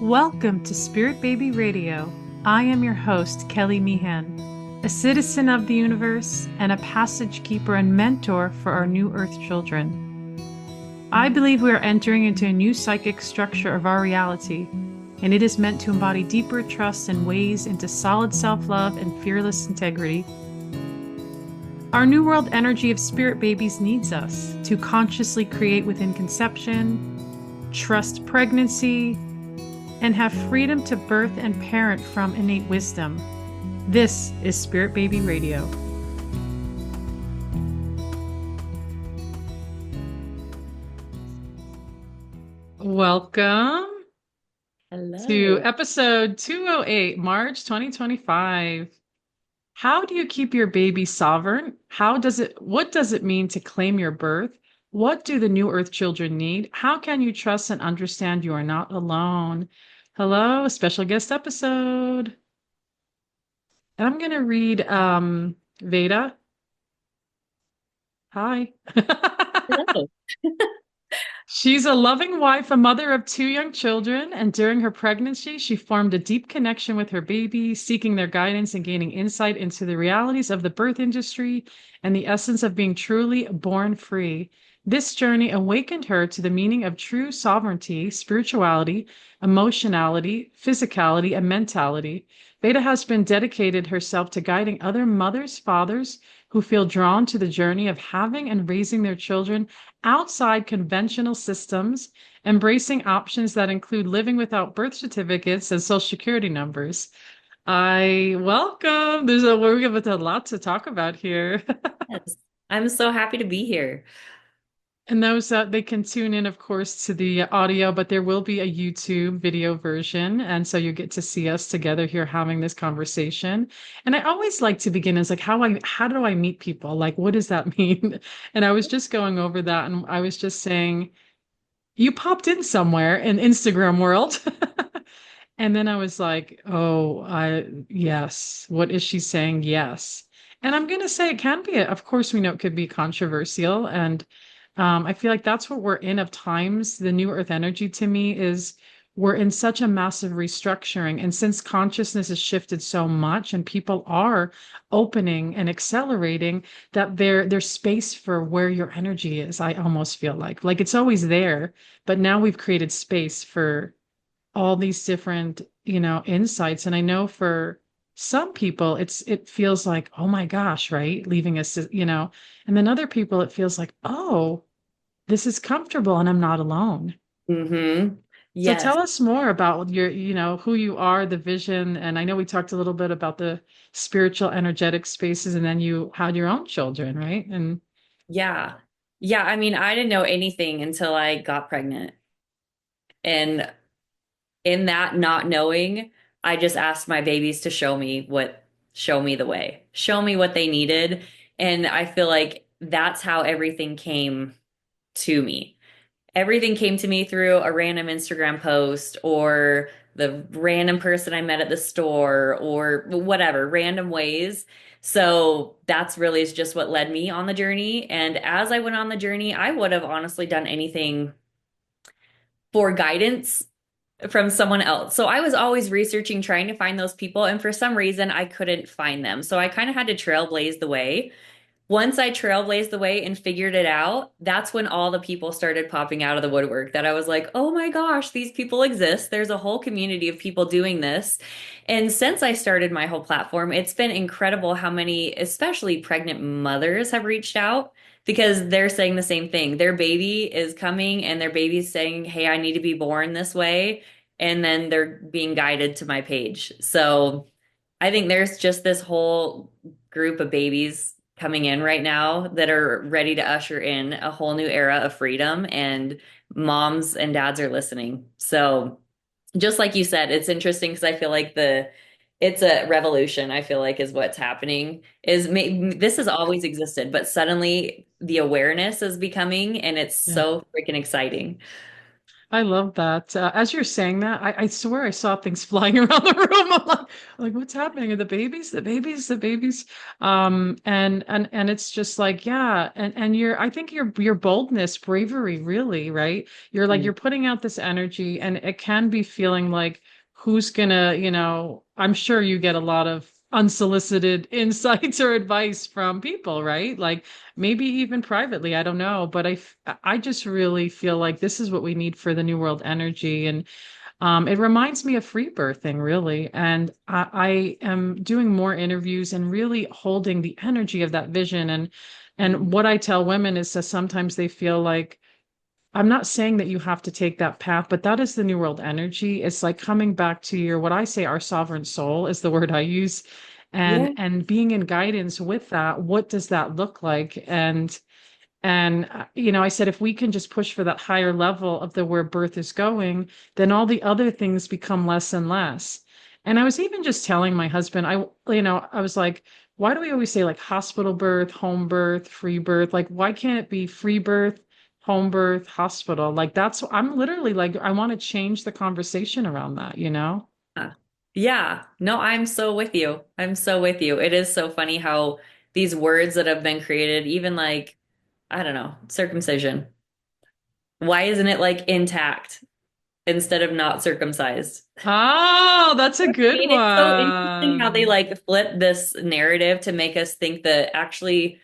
Welcome to Spirit Baby Radio. I am your host, Kelly Meehan, a citizen of the universe and a passage keeper and mentor for our new Earth children. I believe we are entering into a new psychic structure of our reality, and it is meant to embody deeper trust and ways into solid self-love and fearless integrity. Our new world energy of spirit babies needs us to consciously create within conception, trust pregnancy, and have freedom to birth and parent from innate wisdom. This is Spirit Baby Radio. Welcome to episode 208, March 2025. How do you keep your baby sovereign? What does it mean to claim your birth? What do the new Earth children need? How can you trust and understand you are not alone? Hello, special guest episode. And I'm going to read Veda. Hi. Hello. She's a loving wife, a mother of 2 young children, and during her pregnancy, she formed a deep connection with her baby, seeking their guidance and gaining insight into the realities of the birth industry and the essence of being truly born free. This journey awakened her to the meaning of true sovereignty, spirituality, emotionality, physicality, and mentality. Veda has been dedicated herself to guiding other mothers, fathers who feel drawn to the journey of having and raising their children outside conventional systems, embracing options that include living without birth certificates and social security numbers. I welcome. We're given a lot to talk about here. Yes. I'm so happy to be here. And those they can tune in, of course, to the audio, but there will be a YouTube video version. And so you get to see us together here having this conversation. And I always like to begin as like how do I meet people? Like, what does that mean? And I was just going over that and I was just saying, you popped in somewhere in Instagram world. And then I was like, yes. What is she saying? Yes. And I'm going to say it can be, of course, we know it could be controversial. And I feel like that's what we're in of times. The new earth energy to me is we're in such a massive restructuring. And since consciousness has shifted so much and people are opening and accelerating, that there's space for where your energy is, I almost feel like it's always there, but now we've created space for all these different, insights. And I know for some people it feels like, oh my gosh, right? Leaving us, and then other people it feels like, oh, this is comfortable and I'm not alone. Mm-hmm. So Yes. tell us more about your, who you are, the vision. And I know we talked a little bit about the spiritual energetic spaces, and then you had your own children, right? And Yeah. Yeah. I mean, I didn't know anything until I got pregnant. And in that not knowing, I just asked my babies to show me the way, show me what they needed. And I feel like that's how everything came to me. Everything came to me through a random Instagram post or the random person I met at the store or whatever, random ways. So that's really is just what led me on the journey. And as I went on the journey, I would have honestly done anything for guidance from someone else. So I was always researching, trying to find those people. And for some reason, I couldn't find them. So I kind of had to trailblaze the way. Once I trailblazed the way and figured it out, that's when all the people started popping out of the woodwork that I was like, oh my gosh, these people exist. There's a whole community of people doing this. And since I started my whole platform, it's been incredible how many, especially pregnant mothers, have reached out because they're saying the same thing. Their baby is coming and their baby's saying, hey, I need to be born this way. And then they're being guided to my page. So I think there's just this whole group of babies coming in right now that are ready to usher in a whole new era of freedom, and moms and dads are listening. So just like you said, it's interesting because I feel like it's a revolution, I feel like is what's happening this has always existed, but suddenly the awareness is becoming, and it's yeah. so freaking exciting. I love that. As you're saying that, I swear I saw things flying around the room. I'm like, what's happening? Are the babies, the babies, the babies? And it's just like, yeah, and I think your boldness, bravery, really, right? You're like Mm. you're putting out this energy, and it can be feeling like who's gonna, I'm sure you get a lot of unsolicited insights or advice from people, right? Like maybe even privately, I don't know, but I just really feel like this is what we need for the New World energy. And it reminds me of free birthing, really. And I am doing more interviews and really holding the energy of that vision. And Mm. what I tell women is that sometimes they feel like I'm not saying that you have to take that path, but that is the New World energy. It's like coming back to your, what I say, our sovereign soul is the word I use, Yeah. and being in guidance with that. What does that look like? And I said, if we can just push for that higher level of the where birth is going, then all the other things become less and less. And I was even just telling my husband, I was like, why do we always say like hospital birth, home birth, free birth? Like, why can't it be free birth, home birth, hospital? Like, I'm literally like, I want to change the conversation around that, you know? Yeah. No, I'm so with you. I'm so with you. It is so funny how these words that have been created, even like, I don't know, circumcision. Why isn't it like intact instead of not circumcised? Oh, that's a I good mean, it's so interesting how they one. like flip this narrative to make us think that actually,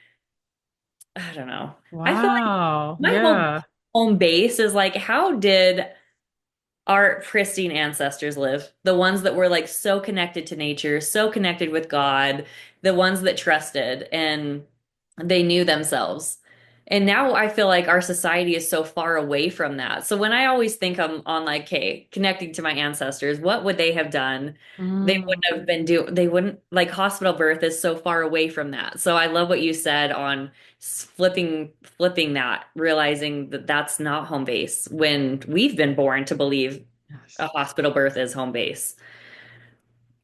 I don't know. I feel like Wow. my whole Yeah. home base is like, how did our pristine ancestors live? The ones that were like so connected to nature, so connected with God, the ones that trusted and they knew themselves. And now I feel like our society is so far away from that. So when I always think I'm on like, okay, connecting to my ancestors, what would they have done? They Mm. wouldn't have been they wouldn't like hospital birth is so far away from that. So I love what you said on flipping that, realizing that that's not home base when we've been born to believe a Yes. hospital birth is home base.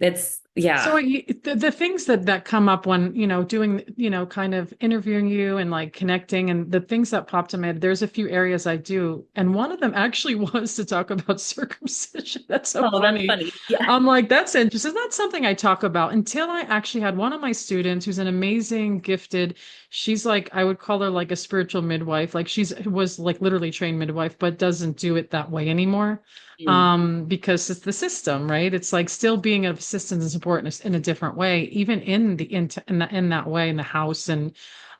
It's So yeah. the things that come up when, doing, kind of interviewing you and like connecting, and the things that popped in my head, there's a few areas I do. And one of them actually was to talk about circumcision. That's so Oh, that's funny. funny. Yeah. I'm like, that's interesting. That's something I talk about until I actually had one of my students who's an amazing, gifted, she's like, I would call her like a spiritual midwife. Like was like literally trained midwife, but doesn't do it that way anymore, Mm. because it's the system, right? It's like still being of assistance and support in a different way, even in that way in the house.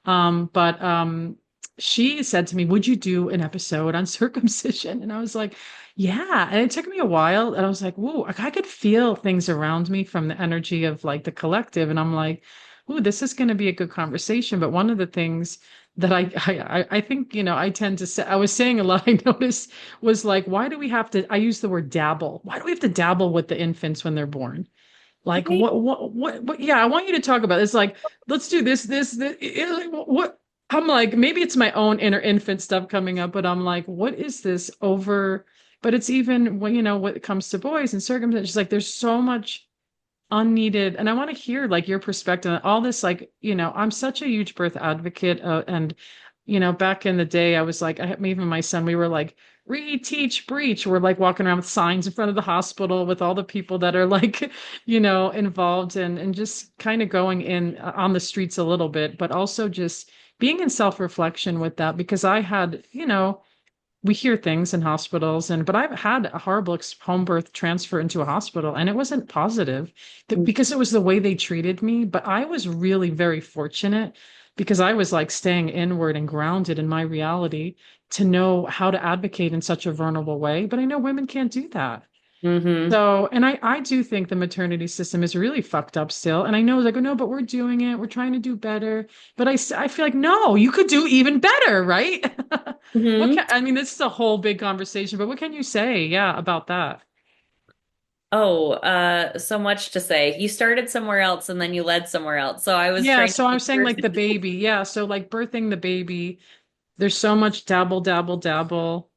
But she said to me, would you do an episode on circumcision? And I was like, yeah. And it took me a while, and I was like, whoa, like, I could feel things around me from the energy of like the collective, and I'm like, ooh, this is going to be a good conversation. But one of the things that I think, I tend to say, I was saying a lot, I noticed, was like, why do we have to, I use the word dabble. Why do we have to dabble with the infants when they're born? Like, Right. what, yeah, I want you to talk about it. It's like, let's do this. What? I'm like, maybe it's my own inner infant stuff coming up, but I'm like, what is this over? But it's even when, when it comes to boys and circumstances, like, there's so much unneeded. And I want to hear like your perspective on all this. Like, I'm such a huge birth advocate. And, back in the day, I was like, even my son, we were like, read, teach, breach. We're like walking around with signs in front of the hospital with all the people that are like, involved, and just kind of going in on the streets a little bit, but also just being in self-reflection with that, because I had, we hear things in hospitals, but I've had a horrible home birth transfer into a hospital, and it wasn't positive because it was the way they treated me. But I was really very fortunate because I was like staying inward and grounded in my reality to know how to advocate in such a vulnerable way. But I know women can't do that. Mm-hmm. So, and I do think the maternity system is really fucked up still. And I know, like, oh, no, but we're doing it. We're trying to do better. But I feel like, no, you could do even better, right? Mm-hmm. I mean, this is a whole big conversation, but what can you say, yeah, about that? Oh, so much to say. You started somewhere else and then you led somewhere else. So I was Yeah, trying to so I'm think saying first. like the baby. Yeah, so like birthing the baby, there's so much dabble, dabble, dabble.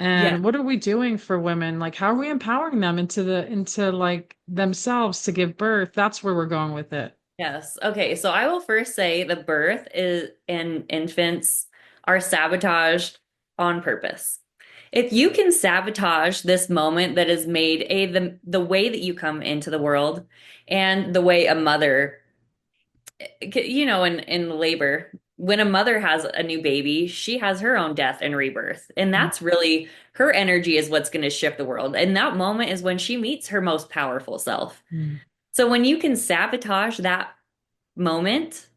Yeah. And what are we doing for women? Like, how are we empowering them into like themselves to give birth? That's where we're going with it. Yes. Okay. So I will first say the birth is in infants are sabotaged on purpose. if you can sabotage this moment that has made the way that you come into the world and the way a mother, in labor, when a mother has a new baby, she has her own death and rebirth. And that's really her energy is what's going to shift the world. And that moment is when she meets her most powerful self. Mm. So when you can sabotage that moment,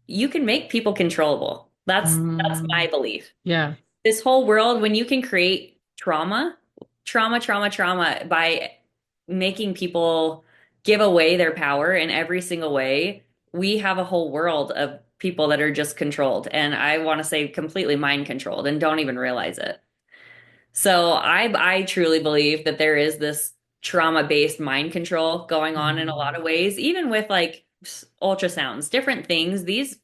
you can make people controllable. That's my Mm. belief. Yeah. This whole world, when you can create trauma by making people give away their power in every single way, we have a whole world of people that are just controlled. And I want to say completely mind controlled and don't even realize it. So I truly believe that there is this trauma-based mind control going on in a lot Mm. of ways, even with like ultrasounds, different things. These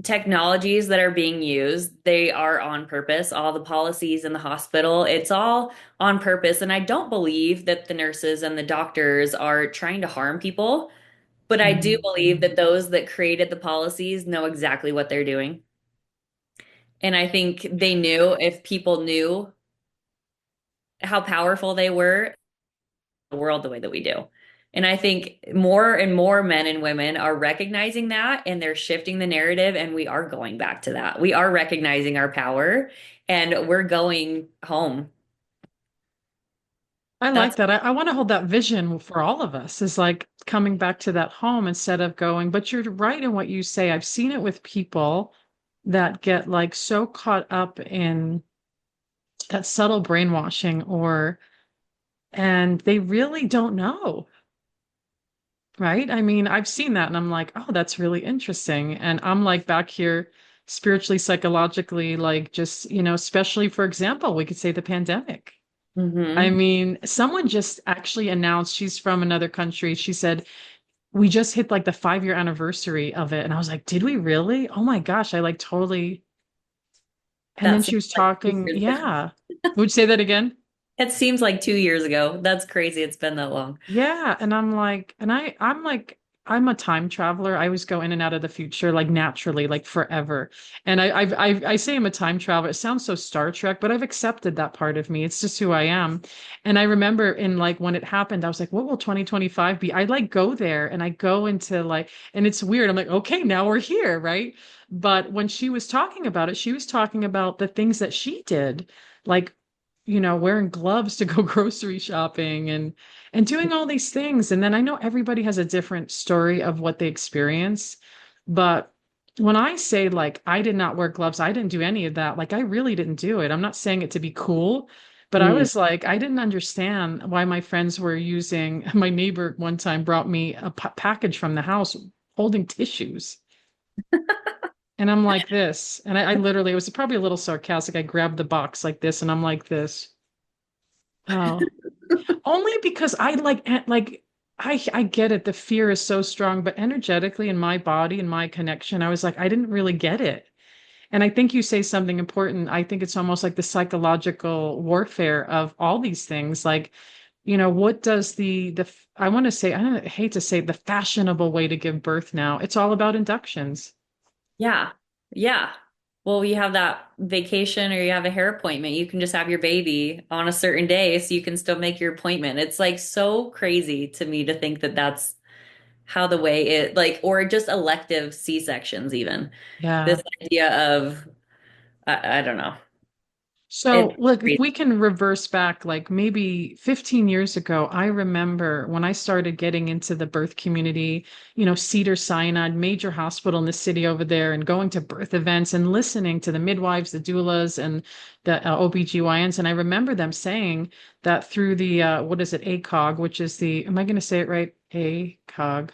technologies that are being used, they are on purpose. All the policies in the hospital, it's all on purpose. And I don't believe that the nurses and the doctors are trying to harm people, but I do believe Mm. that those that created the policies know exactly what they're doing. And I think they knew if people knew how powerful they were, the world the way that we do. And I think more and more men and women are recognizing that and they're shifting the narrative, and we are going back to that. We are recognizing our power and we're going home. I like That's, that. I want to hold that vision for all of us is like coming back to that home instead of going, but you're right in what you say. I've seen it with people that get like so caught up in that subtle brainwashing and they really don't know, right? I mean, I've seen that and I'm like, oh, that's really interesting. And I'm like back here spiritually, psychologically, like just, especially for example, we could say the pandemic. I hmm. mean, someone just actually announced she's from another country. She said, we just hit like the 5-year anniversary of it. And I was like, did we really? Oh my gosh, I like totally. And That then seems she was like two talking. years ago. Yeah. Would you say that again? It seems like 2 years ago. That's crazy. It's been that long. Yeah. And I'm like, I'm like, I'm a time traveler. I always go in and out of the future, like naturally, like forever. And I say I'm a time traveler. It sounds so Star Trek, but I've accepted that part of me. It's just who I am. And I remember in like when it happened, I was like, what will 2025 be? I like go there and I go into like, and it's weird. I'm like, okay, now we're here, right? But when she was talking about it, she was talking about the things that she did, like, wearing gloves to go grocery shopping and doing all these things. And then I know everybody has a different story of what they experience. But when I say like I did not wear gloves, I didn't do any of that. Like I really didn't do it. I'm not saying it to be cool, but I Mm. was like, I didn't understand why my friends were using, my neighbor one time brought me a package from the house holding tissues. And I'm like this. And I literally, it was probably a little sarcastic. I grabbed the box like this and I'm like this. Oh. Only because I like I get it. The fear is so strong, but energetically in my body and my connection, I was like, I didn't really get it. And I think you say something important. I think it's almost like the psychological warfare of all these things. Like, what does I want to say, I don't hate to say the fashionable way to give birth now. It's all about inductions. Yeah. Yeah. Well, you have that vacation or you have a hair appointment. You can just have your baby on a certain day so you can still make your appointment. It's like so crazy to me to think that that's how the way it like, or just elective C-sections, even. Yeah. This idea of, I don't know. So, It's look, if crazy. we can reverse back, like maybe 15 years ago, I remember when I started getting into the birth community, Cedars-Sinai, major hospital in the city over there, and going to birth events and listening to the midwives, the doulas, and the OBGYNs. And I remember them saying that through the, what is it, ACOG, which is am I going to say it right? ACOG.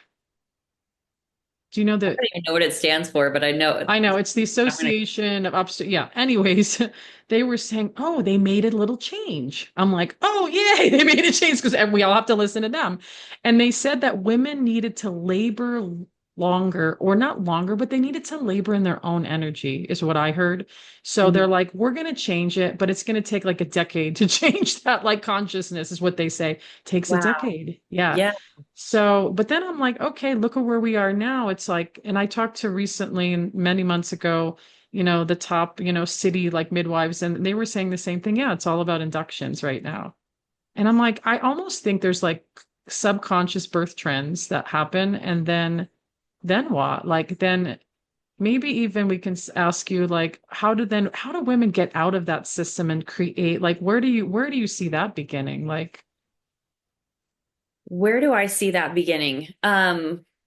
Do you know I the don't even know what it stands for, but I know I know it's the I'm gonna, Association of Upstate. Yeah. Anyways, they were saying, "Oh, they made a little change." I'm like, "Oh, yay! They made a change because we all have to listen to them." And they said that women needed to labor longer, or not longer, but they needed to labor in their own energy, is what I heard. So Mhm. they're like, "We're going to change it, but it's going to take like a decade to change that like consciousness," is what they say. Takes a Wow. decade. Yeah. Yeah. So, but then I'm like, okay, look at where we are now. It's like, and I talked to recently and many months ago, the top, city like midwives, and they were saying the same thing. Yeah, it's all about inductions right now. And I'm like, I almost think there's like subconscious birth trends that happen, and then what? Like then maybe even we can ask you like how do women get out of that system and create like where do you see that beginning? Like Where do I see that beginning?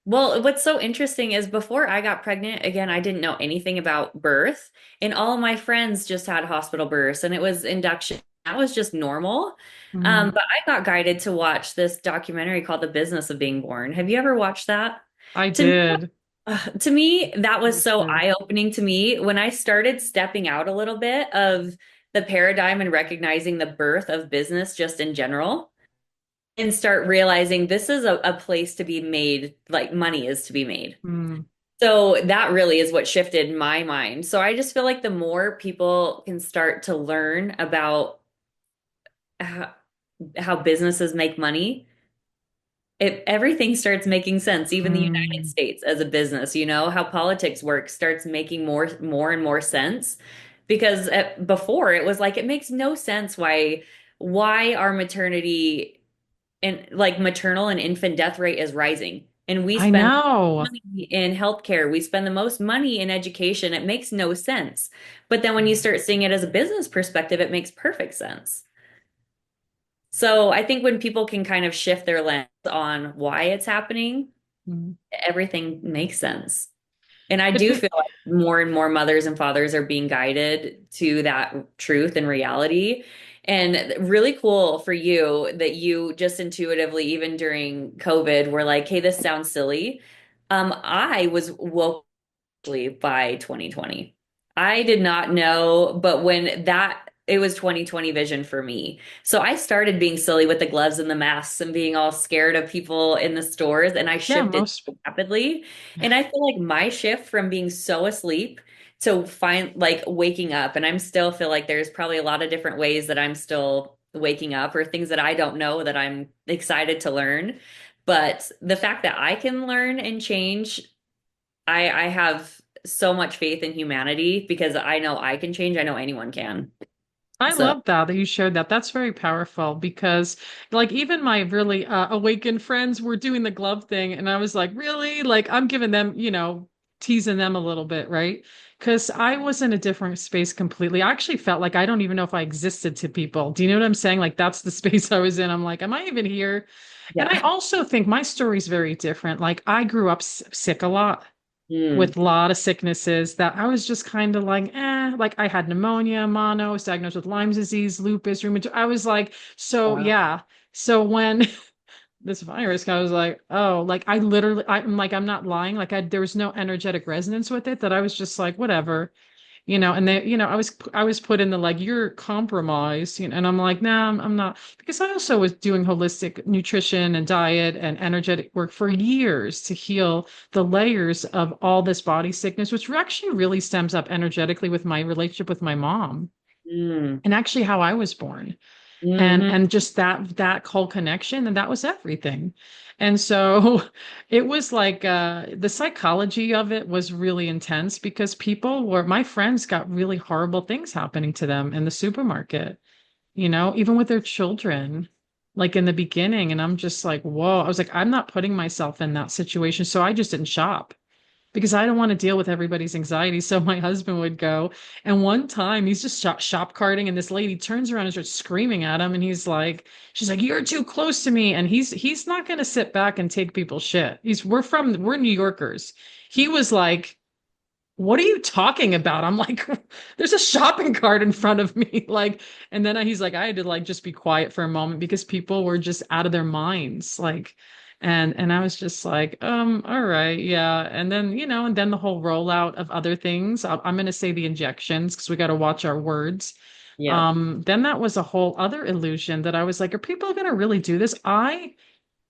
Well, what's so interesting is before I got pregnant, again, I didn't know anything about birth, and all of my friends just had hospital births, and it was induction. That was just normal. mm, But I got guided to watch this documentary called The Business of Being Born. Have you ever watched that? I To me, did. to me, that Me was so too. eye-opening to me when I started stepping out a little bit of the paradigm and recognizing the birth of business just in general and start realizing this is a place to be made, like money is to be made. Mm, So that really is what shifted my mind. So I just feel like the more people can start to learn about how, how businesses make money, everything starts making sense. Even the United mm. States as a business, how politics works starts making more and more sense. Because before it was like it makes no sense why our maternity and like maternal and infant death rate is rising. And we I spend know. money in healthcare. We spend the most money in education. It makes no sense. But then when you start seeing it as a business perspective, it makes perfect sense. So I think when people can kind of shift their lens on why it's happening, Mm. everything makes sense. And I It do be feel like more and more mothers and fathers are being guided to that truth and reality. And really cool for you that you just intuitively, even during COVID, were like, hey, this sounds silly. I was woke by 2020. I did not know, but when it was 2020 vision for me. So I started being silly with the gloves and the masks and being all scared of people in the stores, and I yeah, shifted most so rapidly. And I feel like my shift from being so asleep to find like waking up, and I'm still feel like there's probably a lot of different ways that I'm still waking up or things that I don't know that I'm excited to learn. But the fact that I can learn and change, I have so much faith in humanity because I know I can change. I know anyone can. I So, love that you shared that. That's very powerful because, like, even my really awakened friends were doing the glove thing, and I was like, really? Like, I'm giving them, teasing them a little bit, right? Because I was in a different space completely. I actually felt like I don't even know if I existed to people. Do you know what I'm saying? Like, that's the space I was in. I'm like, am I even here? And I yeah. also think my story's very different. Like, I grew up sick a lot Mm, with a lot of sicknesses that I was just kind of like, like I had pneumonia, mono, was diagnosed with Lyme disease, lupus, rheumatoid. I was like, so wow. yeah. So when this virus, I was like, oh, like I literally, I'm like, I'm not lying. Like there was no energetic resonance with it that I was just like, whatever, and they, I was put in the like you're compromised, and I'm like, nah, I'm not, because I also was doing holistic nutrition and diet and energetic work for years to heal the layers of all this body sickness, which actually really stems up energetically with my relationship with my mom Mm, and actually how I was born and hmm. just that whole connection, and that was everything. And so it was like the psychology of it was really intense because my friends got really horrible things happening to them in the supermarket, even with their children, like in the beginning. And I'm just like, whoa. I was like, I'm not putting myself in that situation, so I just didn't shop because I don't want to deal with everybody's anxiety. So my husband would go. And one time he's just shop carting, and this lady turns around and starts screaming at him. And she's like, "You're too close to me." And he's not going to sit back and take people's shit. We're New Yorkers. He was like, "What are you talking about?" I'm like, "There's a shopping cart in front of me." Like, and then he's like, I had to like just be quiet for a moment because people were just out of their minds. Like, and I was just like, all right, yeah. And then, and then the whole rollout of other things. I'm going to say the injections because we got to watch our words. Yeah. Then that was a whole other illusion that I was like, are people going to really do this? I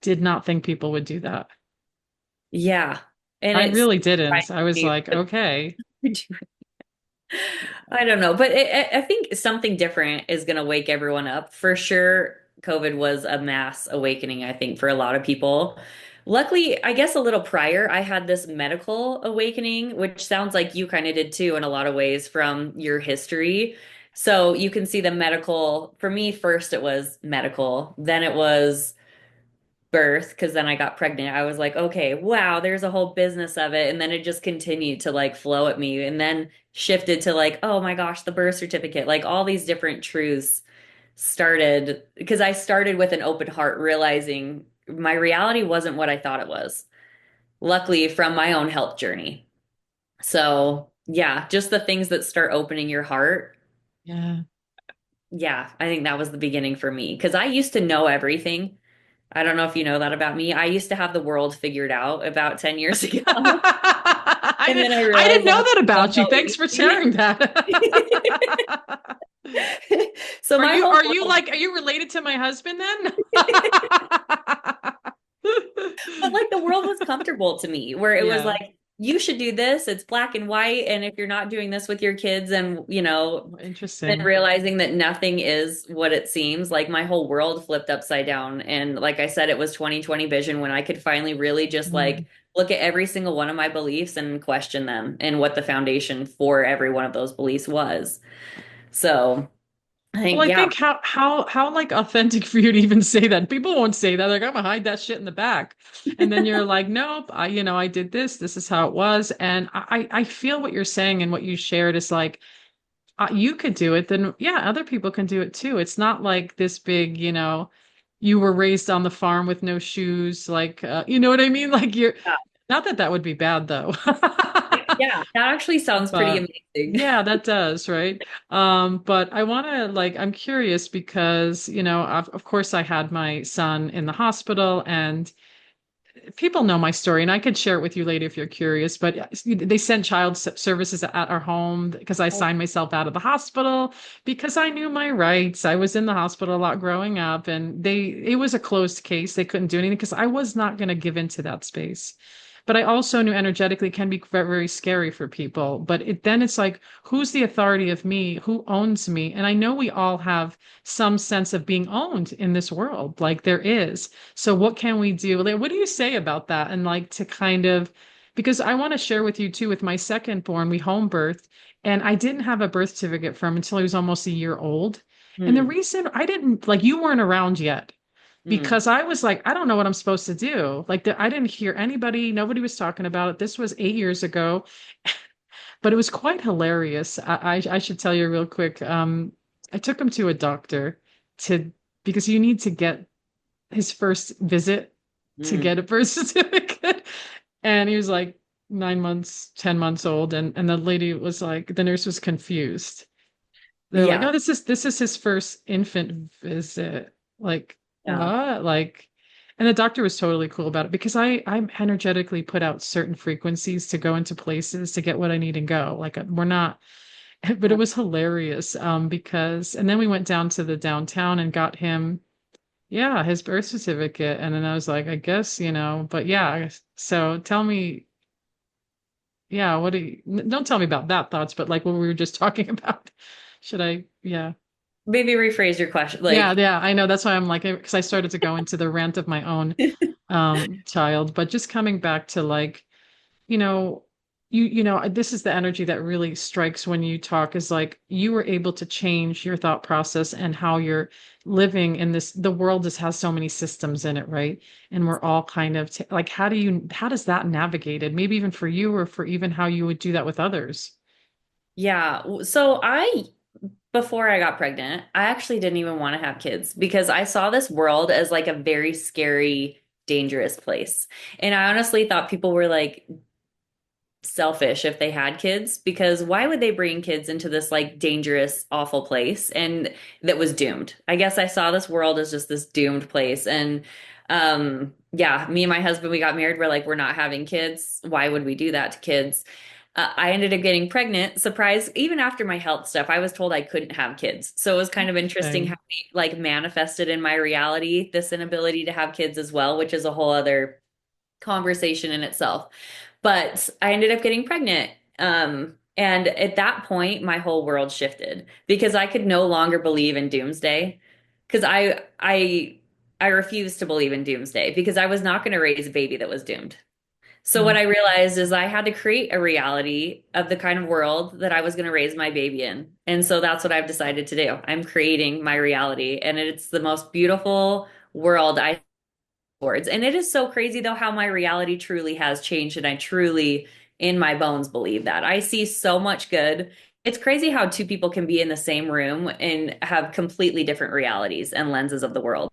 did not think people would do that. Yeah. And I it's really didn't. I was like, okay. I don't know, but I think something different is going to wake everyone up. For sure, COVID was a mass awakening, I think, for a lot of people. Luckily, I guess a little prior, I had this medical awakening, which sounds like you kind of did too in a lot of ways from your history. So you can see the medical, for me, first it was medical, then it was birth, because then I got pregnant. I was like, okay, wow, there's a whole business of it. And then it just continued to like flow at me and then shifted to like, oh my gosh, the birth certificate, like all these different truths started because I started with an open heart, realizing my reality wasn't what I thought it was. Luckily, from my own health journey. So, yeah, just the things that start opening your heart. Yeah. Yeah, I think that was the beginning for me because I used to know everything. I don't know if you know that about me. I used to have the world figured out about 10 years ago. And then I I didn't realized know I that don't about you. know Thanks for anything. sharing that. So my Are whole you world, like, are you related to my husband then? but like the world was comfortable to me, where it was Yeah, like, you should do this. It's black and white. And if you're not doing this with your kids, and then interesting. realizing that nothing is what it seems, like my whole world flipped upside down. And like I said, it was 2020 vision when I could finally really just Mm. like look at every single one of my beliefs and question them and what the foundation for every one of those beliefs was. So I Well, think, I yeah, think how like authentic for you to even say that. People won't say that. Like, I'm gonna hide that shit in the back. And then you're like, nope, I did this. This is how it was. And I feel what you're saying and what you shared is like, you could do it, then yeah, other people can do it too. It's not like this big, you were raised on the farm with no shoes, like, you know what I mean? Like you're, not that that would be bad though. yeah, that actually sounds pretty But amazing. yeah, that does, right? But I want to like, I'm curious because, of course I had my son in the hospital and people know my story and I could share it with you later if you're curious, but they sent services at our home because I signed myself out of the hospital because I knew my rights. I was in the hospital a lot growing up and it was a closed case. They couldn't do anything because I was not going to give into that space. But I also knew energetically it can be very, very scary for people. But then it's like, who's the authority of me? Who owns me? And I know we all have some sense of being owned in this world, like there is. So what can we do? Like, what do you say about that? And like to kind of, because I want to share with you too, with my second born, we home birthed, and I didn't have a birth certificate from until he was almost a year old. And the Hmm. reason I didn't, like, you weren't around yet Hmm. because I was like, I don't know what I'm supposed to do. Like, I didn't hear anybody, nobody was talking about it. This was 8 years ago, but it was quite hilarious. I should tell you real quick. I took him to a doctor to, because you need to get his first visit to Hmm. get a birth certificate. And he was like 9 months, 10 months old. And the lady was like, the nurse was confused. They're like, Yeah. oh, this is his first infant visit. Like, Yeah. what? Like, and the doctor was totally cool about it because I'm energetically put out certain frequencies to go into places to get what I need and go. Like we're not, but it was hilarious. Because and then we went down to the downtown and got him, yeah, his birth certificate. And then I was like, I guess, but yeah, so tell me, yeah, what do you, don't tell me about that thoughts, but like what we were just talking about. Should I, yeah. Maybe rephrase your question. Yeah, Like, yeah, I know. That's why I'm like, because I started to go into the rant of my own child, but just coming back to like, you know, this is the energy that really strikes when you talk is like you were able to change your thought process and how you're living in this. The world just has so many systems in it, right? And we're all kind of like, how does that navigate it? Maybe even for you or for even how you would do that with others. yeah. So before I got pregnant, I actually didn't even want to have kids because I saw this world as like a very scary, dangerous place. And I honestly thought people were like selfish if they had kids because why would they bring kids into this like dangerous, awful place and that was doomed? I guess I saw this world as just this doomed place. And yeah, me and my husband, we got married. We're like, we're not having kids. Why would we do that to kids? I ended up getting pregnant. Surprise, even after my health stuff, I was told I couldn't have kids. So it was kind of interesting how Interesting. we like manifested in my reality this inability to have kids as well, which is a whole other conversation in itself. But I ended up getting pregnant. And at that point, my whole world shifted because I could no longer believe in doomsday. Because I I refuse to believe in doomsday because I was not going to raise a baby that was doomed. So what Mm. I realized is I had to create a reality of the kind of world that I was going to raise my baby in. And so that's what I've decided to do. I'm creating my reality, and it's the most beautiful world I towards. And it is so crazy though how my reality truly has changed, and I truly in my bones believe that. I see so much good. It's crazy how two people can be in the same room and have completely different realities and lenses of the world.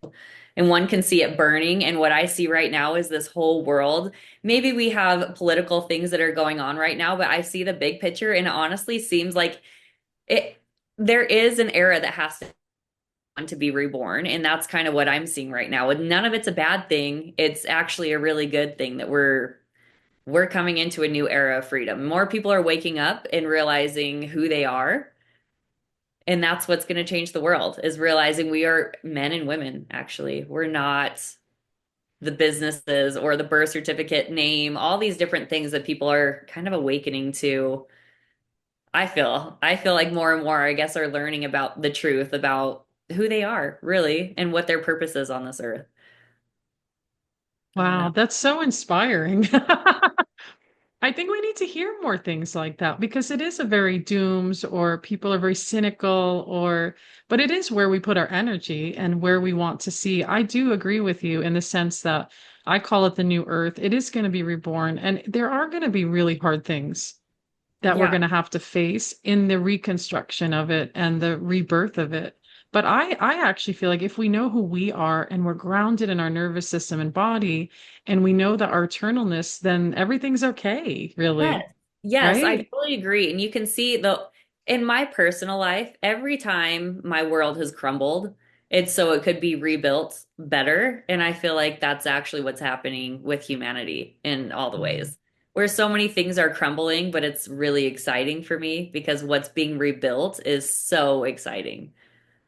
And one can see it burning, and what I see right now is this whole world. Maybe we have political things that are going on right now, but I see the big picture, and it honestly seems like it there is an era that has to be reborn. And that's kind of what I'm seeing right now. And none of it's a bad thing. It's actually a really good thing that we're coming into a new era of freedom. More people are waking up and realizing who they are. And that's what's going to change the world is realizing we are men and women, actually. We're not the businesses or the birth certificate name, all these different things that people are kind of awakening to. I feel like more and more, I guess, are learning about the truth about who they are, really, and what their purpose is on this earth. I don't Wow, know. that's so inspiring. I think we need to hear more things like that because it is a very dooms or people are very cynical or but it is where we put our energy and where we want to see. I do agree with you in the sense that I call it the new earth. It is going to be reborn and there are going to be really hard things that we're Yeah. going to have to face in the reconstruction of it and the rebirth of it. But I actually feel like if we know who we are and we're grounded in our nervous system and body, and we know that our eternalness, then everything's okay, Yes. really, Yes, I right? totally agree. And you can see the in my personal life, every time my world has crumbled, it's so it could be rebuilt better. And I feel like that's actually what's happening with humanity in all the Mm. ways. Where so many things are crumbling, but it's really exciting for me because what's being rebuilt is so exciting.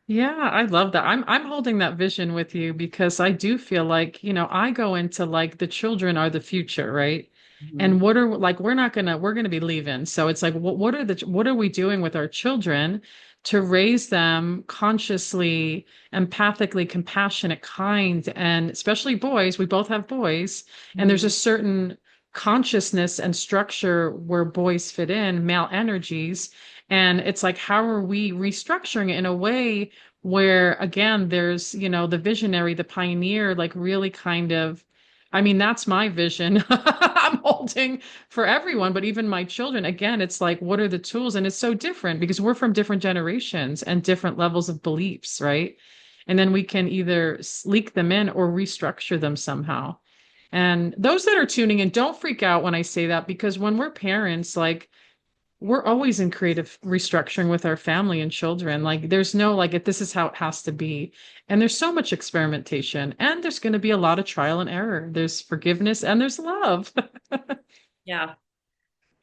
Yeah, I love that. I'm holding that vision with you because I do feel like, I go into like the children are the future, right? And Mhm. what are like we're gonna be leaving. So it's like what are we doing with our children to raise them consciously, empathically, compassionate, kind, and especially boys, we both have boys, and there's a Mhm. certain consciousness and structure where boys fit in, male energies. And it's like, how are we restructuring it in a way where again there's the visionary, the pioneer, like really kind of, I mean, that's my vision. I'm holding for everyone, but even my children, again, it's like what are the tools? And it's so different because we're from different generations and different levels of beliefs, right? And then we can either leak them in or restructure them somehow. And those that are tuning in, don't freak out when I say that because when we're parents, like we're always in creative restructuring with our family and children. Like there's no like this is how it has to be. And there's so much experimentation and there's going to be a lot of trial and error. There's forgiveness and there's love. Yeah.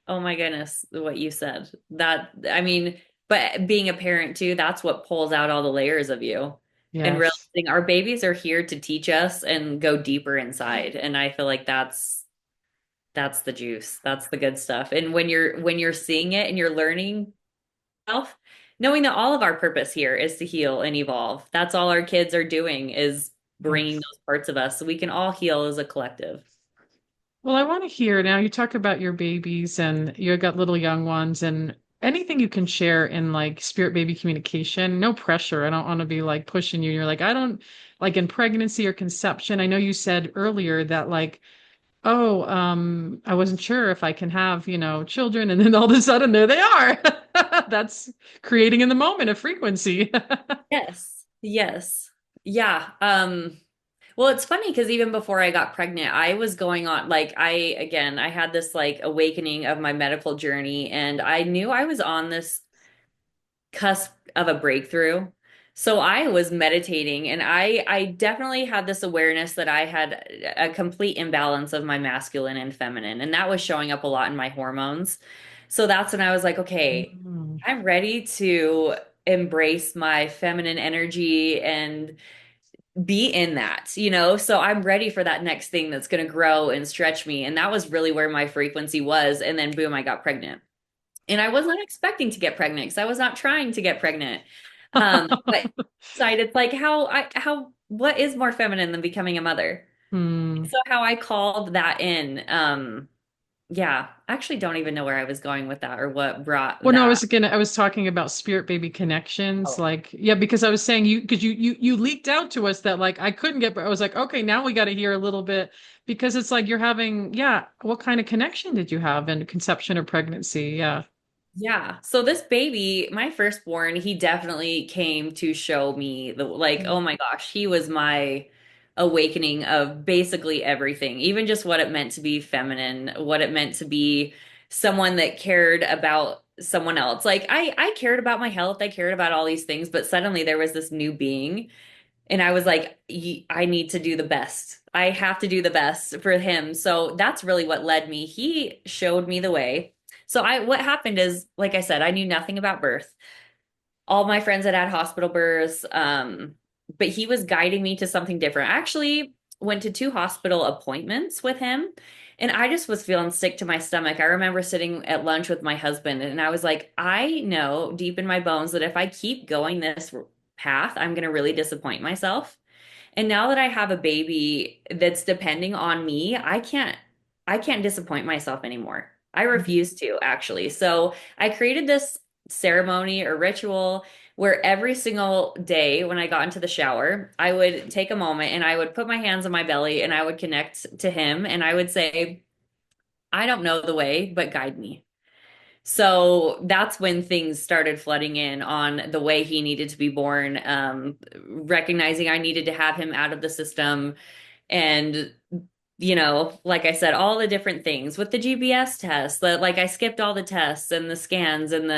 Oh my goodness, what you said. That, I mean, but being a parent too, that's what pulls out all the layers of you. And Yes. realizing our babies are here to teach us and go deeper inside. And I feel like that's the juice. That's the good stuff. And when you're seeing it and you're learning self, knowing that all of our purpose here is to heal and evolve. That's all our kids are doing is bringing Yes. those parts of us so we can all heal as a collective. Well, I want to hear now you talk about your babies and you got little young ones and anything you can share in like spirit baby communication. No pressure. I don't want to be like pushing you. You're like, I don't like in pregnancy or conception. I know you said earlier that like oh, I wasn't sure if I can have, children, and then all of a sudden there they are. That's creating in the moment a frequency. Yes. Yes. Yeah. Well, it's funny because even before I got pregnant, I was going on like I had this like awakening of my medical journey, and I knew I was on this cusp of a breakthrough. So I was meditating, and I definitely had this awareness that I had a complete imbalance of my masculine and feminine, and that was showing up a lot in my hormones. So that's when I was like, okay, Mm. I'm ready to embrace my feminine energy and be in that. So I'm ready for that next thing that's going to grow and stretch me. And that was really where my frequency was. And then boom, I got pregnant. And I was not expecting to get pregnant because I was not trying to get pregnant. But side, it's like how what is more feminine than becoming a mother? Hmm. So how I called that in, yeah, I actually don't even know where I was going with that or what brought Well, no, that. I was talking about spirit baby connections. Oh. Like, yeah, because I was saying because you leaked out to us that like I couldn't get, but I was like, okay, now we got to hear a little bit because it's like you're having, yeah, what kind of connection did you have in conception or pregnancy? Yeah. Yeah. So this baby, my firstborn, he definitely came to show me the like, oh my gosh, he was my awakening of basically everything, even just what it meant to be feminine, what it meant to be someone that cared about someone else. Like I cared about my health, I cared about all these things, but suddenly there was this new being and I was like, I need to do the best. I have to do the best for him. So that's really what led me. He showed me the way. So what happened is, like I said, I knew nothing about birth. All my friends had had hospital births, but he was guiding me to something different. I actually went to 2 hospital appointments with him, and I just was feeling sick to my stomach. I remember sitting at lunch with my husband, and I was like, I know deep in my bones that if I keep going this path, I'm going to really disappoint myself. And now that I have a baby that's depending on me, I can't disappoint myself anymore. I refuse to actually. So I created this ceremony or ritual where every single day when I got into the shower, I would take a moment and I would put my hands on my belly and I would connect to him and I would say, I don't know the way, but guide me. So that's when things started flooding in on the way he needed to be born, recognizing I needed to have him out of the system. And, like I said, all the different things with the GBS test, that like I skipped all the tests and the scans and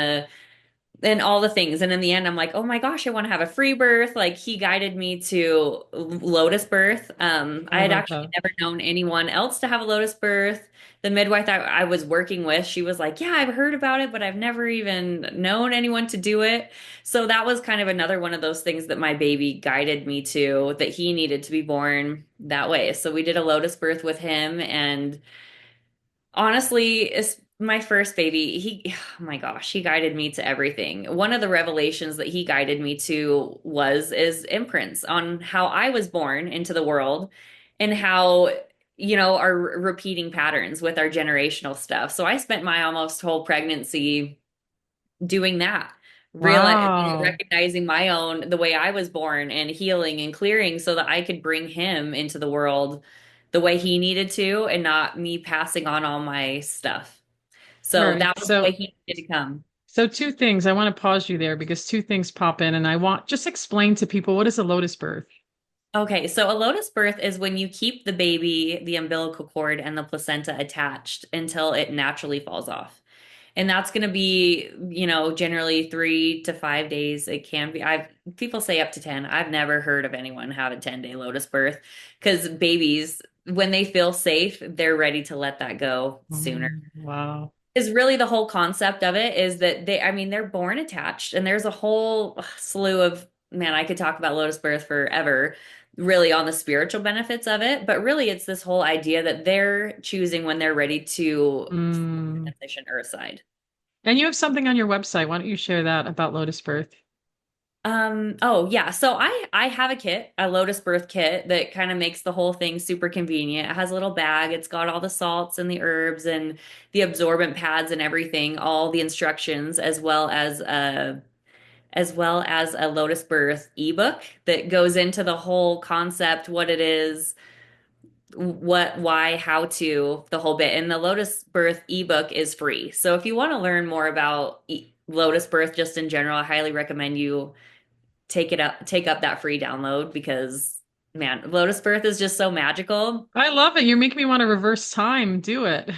all the things. And in the end, I'm like, oh my gosh, I want to have a free birth. Like he guided me to Lotus birth. I I had love actually that. never known anyone else to have a Lotus birth. The midwife I was working with, she was like, yeah, I've heard about it, but I've never even known anyone to do it. So that was kind of another one of those things that my baby guided me to, that he needed to be born that way. So we did a Lotus birth with him and honestly, it's my first baby. Oh my gosh, he guided me to everything. One of the revelations that he guided me to is imprints on how I was born into the world and how, our repeating patterns with our generational stuff. So I spent my almost whole pregnancy doing that, Wow. recognizing my own, the way I was born and healing and clearing so that I could bring him into the world the way he needed to and not me passing on all my stuff. All So right. that was the way he needed to come. So two things. I want to pause you there because two things pop in and I want just explain to people what is a lotus birth? Okay, so a lotus birth is when you keep the baby, the umbilical cord, and the placenta attached until it naturally falls off. And that's going to be, generally 3 to 5 days. It can be, people say up to 10. I've never heard of anyone have a 10-day lotus birth because babies, when they feel safe, they're ready to let that go sooner. Wow. Is really the whole concept of it is that I mean, they're born attached and there's a whole slew of, man, I could talk about lotus birth forever, really on the spiritual benefits of it. But really, it's this whole idea that they're choosing when they're ready to Mm. transition earthside. And you have something on your website. Why don't you share that about lotus birth? Oh yeah. So I have a kit, a Lotus Birth kit that kind of makes the whole thing super convenient. It has a little bag. It's got all the salts and the herbs and the absorbent pads and everything, all the instructions, as well as a Lotus Birth ebook that goes into the whole concept, what it is, what, why, how to, the whole bit. And the Lotus Birth ebook is free. So if you want to learn more about Lotus Birth just in general, I highly recommend you take up that free download because man, Lotus Birth is just so magical. I love it. You're making me want to reverse time. Do it.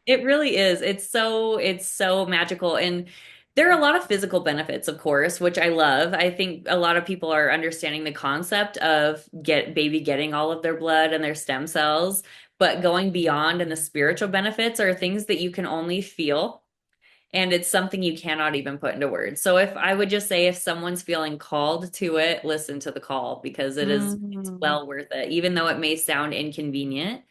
It really is. It's so magical and there are a lot of physical benefits, of course, which I love. I think a lot of people are understanding the concept of baby getting all of their blood and their stem cells, but going beyond and the spiritual benefits are things that you can only feel and it's something you cannot even put into words. So if I would just say if someone's feeling called to it, listen to the call because it's Mm. well worth it, even though it may sound inconvenient.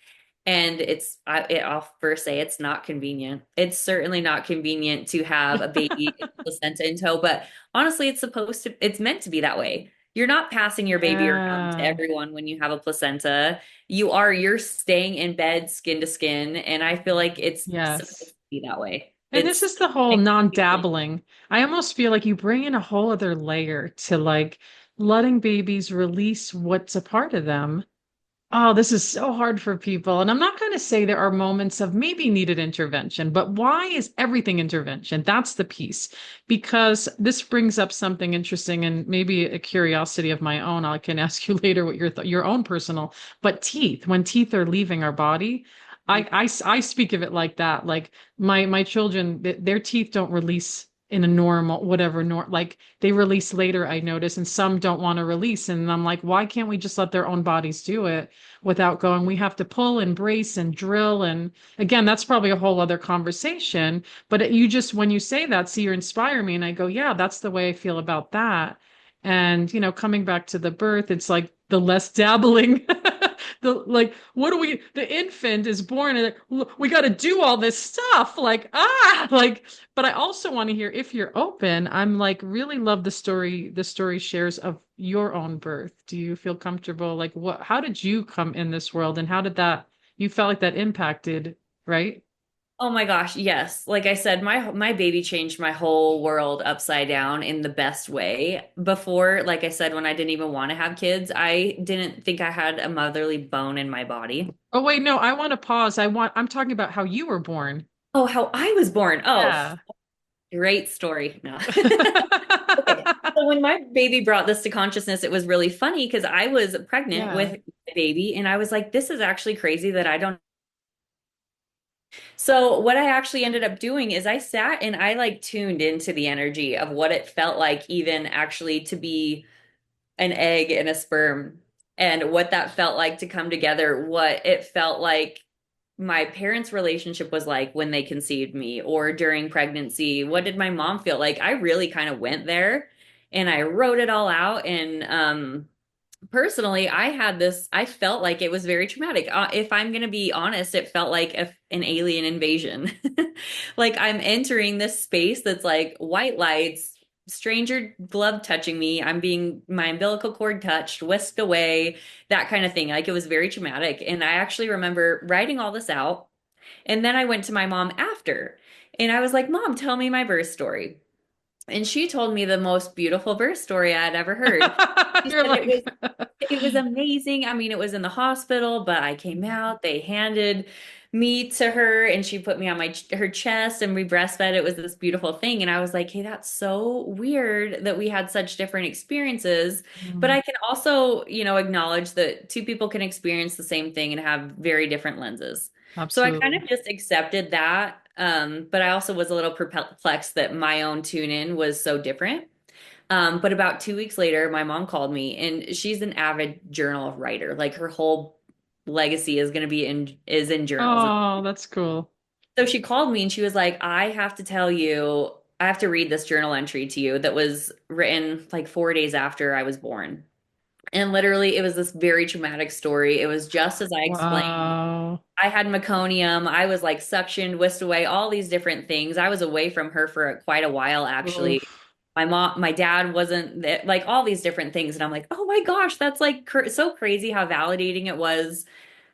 And I'll first say it's not convenient. It's certainly not convenient to have a baby placenta in tow, but honestly, it's meant to be that way. You're not passing your baby around to Yeah. everyone when you have a placenta. You're staying in bed skin to skin, and I feel like it's supposed Yes. to be that way. And this It's is the whole makes me feel non-dabbling. I almost feel like you bring in a whole other layer to like letting babies release what's a part of them. Oh, this is so hard for people. And I'm not going to say there are moments of maybe needed intervention, but why is everything intervention? That's the piece. Because this brings up something interesting and maybe a curiosity of my own. I can ask you later what your own personal, but teeth, when teeth are leaving our body, I speak of it like that. Like my children, their teeth don't release in a normal, whatever, like they release later, I notice, and some don't want to release. And I'm like, why can't we just let their own bodies do it? Without going, we have to pull and brace and drill. And again, that's probably a whole other conversation. But you just, when you say that, see, you inspire me. And I go, yeah, that's the way I feel about that. And, coming back to the birth, it's like the less dabbling. Like, what do the infant is born and we got to do all this stuff. But I also want to hear if you're open. I'm like, really love the story shares of your own birth. Do you feel comfortable? Like, how did you come in this world and how did you felt like that impacted, right? Oh my gosh, yes. Like I said, my baby changed my whole world upside down in the best way. Before, like I said, when I didn't even want to have kids, I didn't think I had a motherly bone in my body. Oh, wait, no, I want to pause. I'm talking about how you were born. Oh, how I was born. Oh, Yeah. great story. No. Okay. So when my baby brought this to consciousness, it was really funny because I was pregnant Yeah. with a baby and I was like, this is actually crazy that I don't. So what I actually ended up doing is I sat and I like tuned into the energy of what it felt like even actually to be an egg and a sperm and what that felt like to come together, what it felt like my parents' relationship was like when they conceived me or during pregnancy. What did my mom feel like? I really kind of went there and I wrote it all out. And personally, I felt like it was very traumatic. If I'm going to be honest, it felt like an alien invasion. Like I'm entering this space that's like white lights, stranger glove touching me. I'm being my umbilical cord touched, whisked away, that kind of thing. Like it was very traumatic. And I actually remember writing all this out. And then I went to my mom after and I was like, Mom, tell me my birth story. And she told me the most beautiful birth story I had ever heard. She You're said like, it was amazing. I mean, it was in the hospital, but I came out, they handed me to her and she put me on her chest and we breastfed. It was this beautiful thing. And I was like, hey, that's so weird that we had such different experiences. But Mm, I can also, acknowledge that two people can experience the same thing and have very different lenses. So I kind absolutely. of just accepted that. But I also was a little perplexed that my own tune in was so different. But about 2 weeks later, my mom called me and she's an avid journal writer. Like her whole legacy is going to be in journals. Oh, that's cool. So she called me and she was like, I have to tell you, I have to read this journal entry to you that was written like 4 days after I was born. And literally, it was this very traumatic story. It was just as I explained. Wow. I had meconium. I was like suctioned, whisked away, all these different things. I was away from her for quite a while, actually. Oof. My dad wasn't like all these different things. And I'm like, oh my gosh, that's like so crazy how validating it was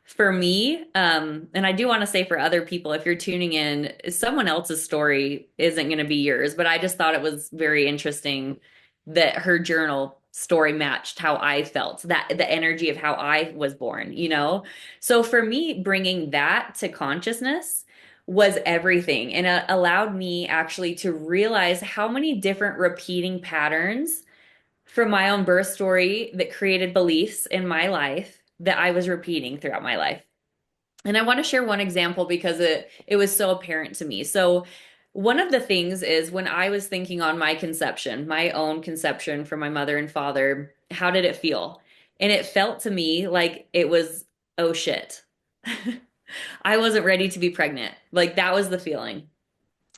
for me. And I do want to say for other people, if you're tuning in, someone else's story isn't going to be yours. But I just thought it was very interesting that her journal story matched how I felt, that the energy of how I was born. So for me, bringing that to consciousness was everything and it allowed me actually to realize how many different repeating patterns from my own birth story that created beliefs in my life that I was repeating throughout my life. And I want to share one example because it was so apparent to me. So one of the things is when I was thinking on my conception, my own conception from my mother and father, how did it feel? And it felt to me like it was, oh shit. I wasn't ready to be pregnant. Like that was the feeling.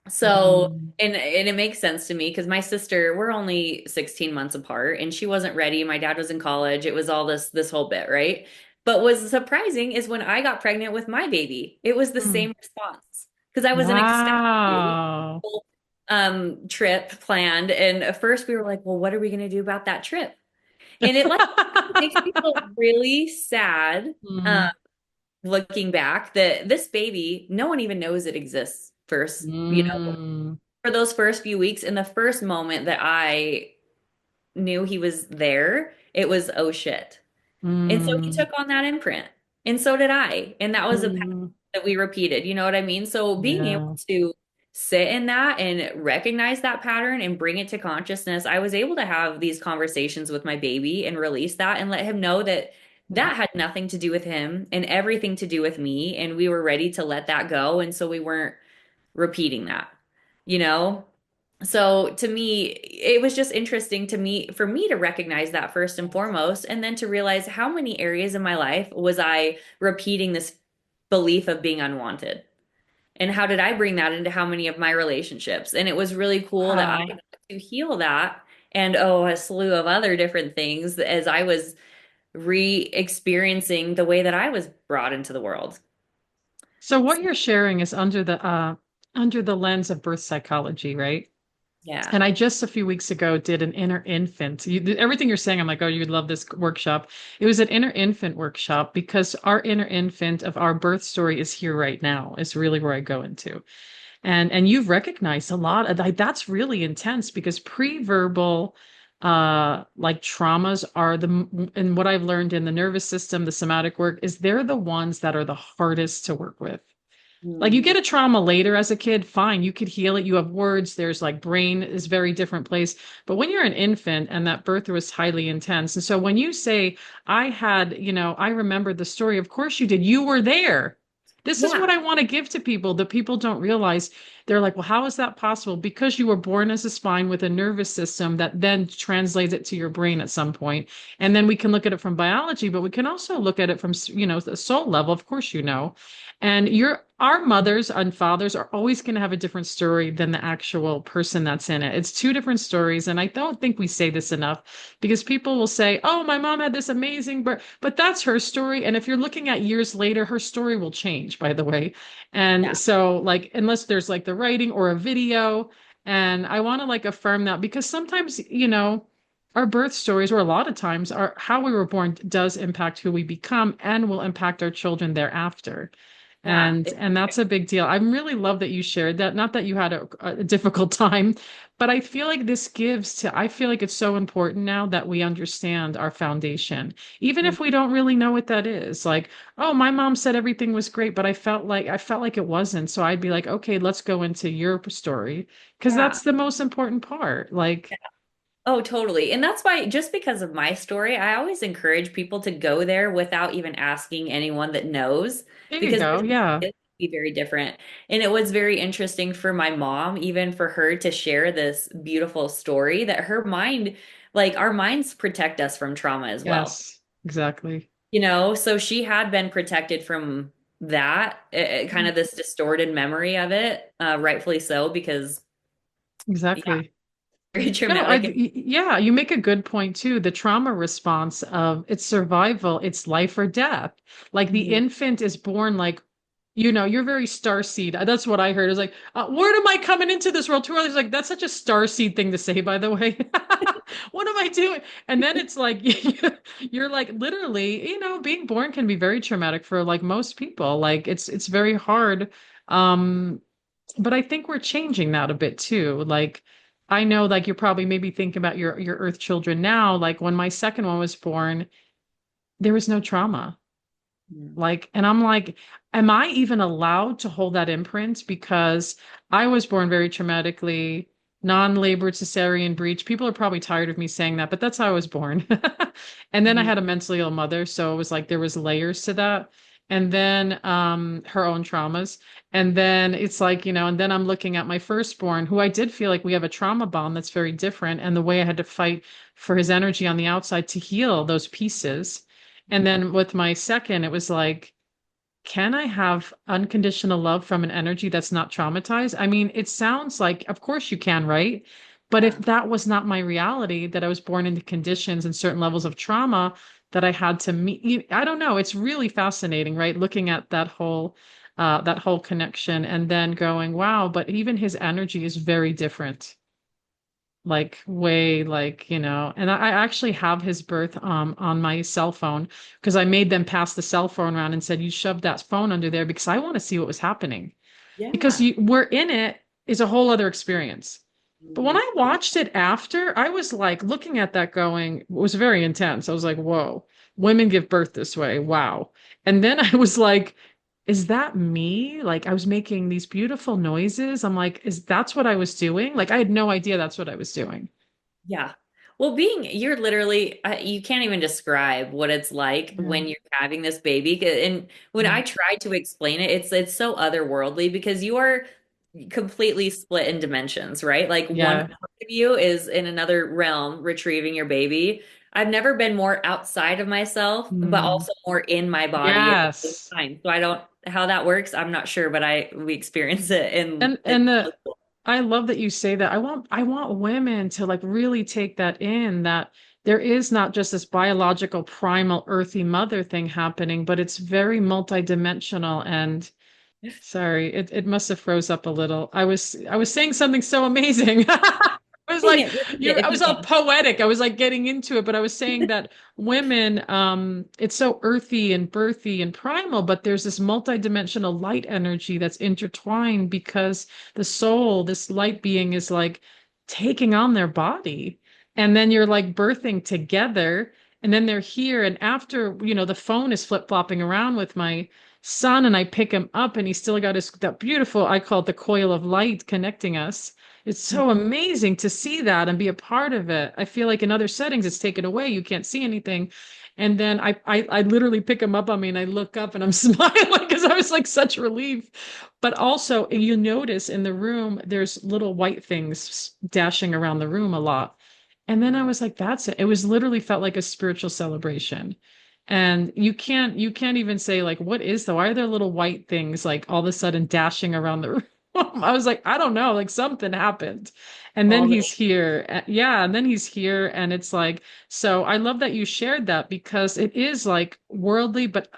So, Mm. and it makes sense to me because my sister, we're only 16 months apart and she wasn't ready. My dad was in college. It was all this whole bit, right? But what's surprising is when I got pregnant with my baby, it was the Mm. same response because I was an ecstatic Wow. trip planned. And at first we were like, well, what are we going to do about that trip? And it like makes me feel really sad, Mm, looking back that this baby, no one even knows it exists first, mm, for those first few weeks. In the first moment that I knew he was there, it was, oh shit. And so he mm, took on that imprint, and so did I. And that was a pattern mm. that we repeated. You know what I mean? So being able Yeah. to sit in that and recognize that pattern and bring it to consciousness, I was able to have these conversations with my baby and release that and let him know that that had nothing to do with him and everything to do with me. And we were ready to let that go. And so we weren't repeating that, you know? So to me, it was just interesting to me for me to recognize that first and foremost, and then to realize how many areas in my life was I repeating this belief of being unwanted. And how did I bring that into how many of my relationships? And it was really cool that I Wow. got to heal that and oh, a slew of other different things as I was re-experiencing the way that I was brought into the world. So what you're sharing is under the lens of birth psychology, right? Yeah. And I just a few weeks ago did an inner infant. Everything you're saying, I'm like, oh, you'd love this workshop. It was an inner infant workshop because our inner infant of our birth story is here right now, is really where I go into. And you've recognized a lot of like that's really intense because pre-verbal like traumas are and what I've learned in the nervous system, the somatic work is they're the ones that are the hardest to work with. Like you Mm. get a trauma later as a kid, fine, you could heal it. You have words, there's like brain is very different place. But when you're an infant and that birth was highly intense. And so when you say, I had, I remember the story, of course you did. You were there. This is Yeah. what I want to give to people that people don't realize. They're like, well, how is that possible? Because you were born as a spine with a nervous system that then translates it to your brain at some point. And then we can look at it from biology, but we can also look at it from, the soul level. Of course, and our mothers and fathers are always going to have a different story than the actual person that's in it. It's two different stories. And I don't think we say this enough because people will say, oh, my mom had this amazing, but that's her story. And if you're looking at years later, her story will change, by the way. And Yeah. so, like, unless there's like the writing or a video, and I want to like affirm that because sometimes, our birth stories, or a lot of times, are how we were born does impact who we become and will impact our children thereafter. Yeah. And that's a big deal. I really love that you shared that. Not that you had a difficult time, but I feel like I feel like it's so important now that we understand our foundation, even if we don't really know what that is. Like, oh, my mom said everything was great, but I felt like it wasn't. So I'd be like, okay, let's go into your story because Yeah. that's the most important part. Like, Oh, totally. And that's why, just because of my story, I always encourage people to go there without even asking anyone that knows, there you because go. Yeah. it can be very different. And it was very interesting for my mom, even for her to share this beautiful story that her mind, like our minds protect us from trauma as well. Yes, exactly. So she had been protected from that, kind of this distorted memory of it, rightfully so, because yeah, Exactly. very No, traumatic. yeah, you make a good point too. The trauma response of it's survival, it's life or death. Like the Mhm. infant is born like, you're very star seed. That's what I heard. It's like, where am I coming into this world? Two others like, that's such a star seed thing to say, by the way. What am I doing? And then it's like you're like literally, being born can be very traumatic for like most people. Like it's very hard. Um, but I think we're changing that a bit too. Like I know like you're probably maybe thinking about your earth children now. Like when my second one was born, there was no trauma. Like, and I'm like, am I even allowed to hold that imprint? Because I was born very traumatically, non-labored cesarean breech. People are probably tired of me saying that, but that's how I was born. And then I Mhm. had a mentally ill mother, so it was like there was layers to that. And then her own traumas. And then it's like, and then I'm looking at my firstborn, who I did feel like we have a trauma bond that's very different, and the way I had to fight for his energy on the outside to heal those pieces. And then with my second, it was like, can I have unconditional love from an energy that's not traumatized? I mean, it sounds like, of course you can, right? But if Yeah. that was not my reality, that I was born into conditions and certain levels of trauma that I had to meet, I don't know. It's really fascinating, right? Looking at that whole connection and then going, wow, but even his energy is very different. like way like, and I actually have his birth on my cell phone because I made them pass the cell phone around and said, you shoved that phone under there because I want to see what was happening. Because Yeah. we're in it is a whole other experience. But when Mhm. I watched it after, I was like looking at that going, it was very intense. I was like, whoa, women give birth this way. Wow. And then I was like, is that me? Like I was making these beautiful noises. I'm like, is that's what I was doing? Like I had no idea that's what I was doing. Yeah. Well, you're literally, you can't even describe what it's like Yeah. when you're having this baby. And when Yeah. I try to explain it, it's so otherworldly because you are completely split in dimensions, right? Like one Yeah. part of you is in another realm retrieving your baby. I've never been more outside of myself, but Mm. also more in my body at the same Yes. time. So I don't, how that works, I'm not sure, but we experience it and And I love that you say that. I want women to like really take that in that there is not just this biological primal earthy mother thing happening, but it's very multidimensional and sorry, it must have froze up a little. I was saying something so amazing. I was like, repeat it I if you was all can. poetic. I was like getting into it, but I was saying that women, it's so earthy and birthy and primal, but there's this multidimensional light energy that's intertwined because the soul, this light being, is like taking on their body. And then you're like birthing together, and then they're here. And after, the phone is flip-flopping around with my son, and I pick him up, and he's still got his that beautiful, I call it the coil of light connecting us. It's so amazing to see that and be a part of it. I feel like in other settings it's taken away. You can't see anything. And then I literally pick him up on me and I look up and I'm smiling because I was like such relief. But also you notice in the room there's little white things dashing around the room a lot. And then I was like, that's it. It was literally felt like a spiritual celebration. And you can't even say like, what is that? Why are there little white things like all of a sudden dashing around the room? I was like, I don't know, like something happened. And then All the he's here. Yeah, and then he's here and it's like, so I love that you shared that because it is like worldly, but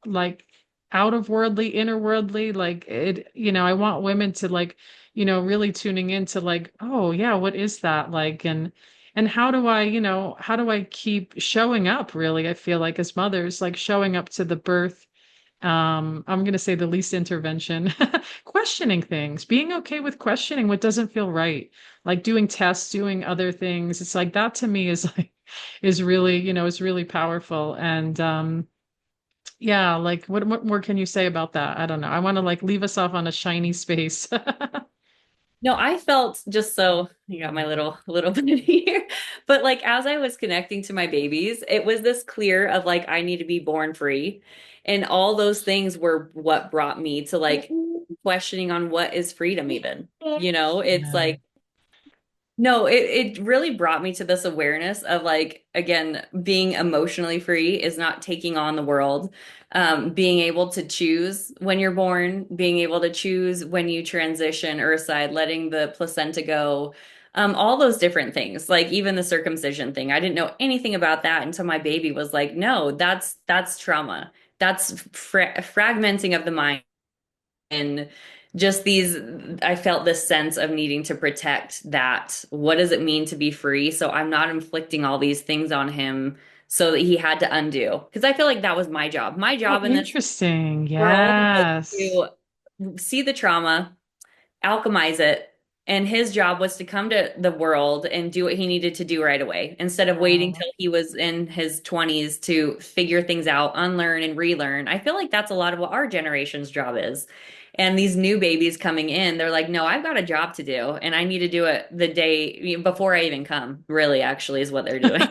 like out of worldly, inner worldly, like it, I want women to like, really tuning into like, oh yeah, what is that like? And how do I keep showing up really? I feel like as mothers, like showing up to the birth, I'm going to say the least intervention, questioning things, being okay with questioning what doesn't feel right, like doing tests, doing other things. It's like that to me is like, is really, is really powerful. And, yeah, like what more can you say about that? I don't know. I want to like leave us off on a shiny space. No, I felt just so you got my little bit here. But like as I was connecting to my babies, it was this clear of like I need to be born free. And all those things were what brought me to like questioning on what is freedom even. It's Yeah. like no, it really brought me to this awareness of like, again, being emotionally free is not taking on the world. Being able to choose when you're born, being able to choose when you transition earthside, letting the placenta go, all those different things, like even the circumcision thing. I didn't know anything about that until my baby was like, no, that's trauma. That's fragmenting of the mind and just these I felt this sense of needing to protect that. What does it mean to be free? So I'm not inflicting all these things on him so that he had to undo. Because I feel like that was my job. My Oh, job in this interesting. world was Yes. to see the trauma, alchemize it. And his job was to come to the world and do what he needed to do right away instead of waiting Oh. till he was in his 20s to figure things out, unlearn and relearn. I feel like that's a lot of what our generation's job is. And these new babies coming in, they're like, no, I've got a job to do and I need to do it the day before I even come, really, actually, is what they're doing.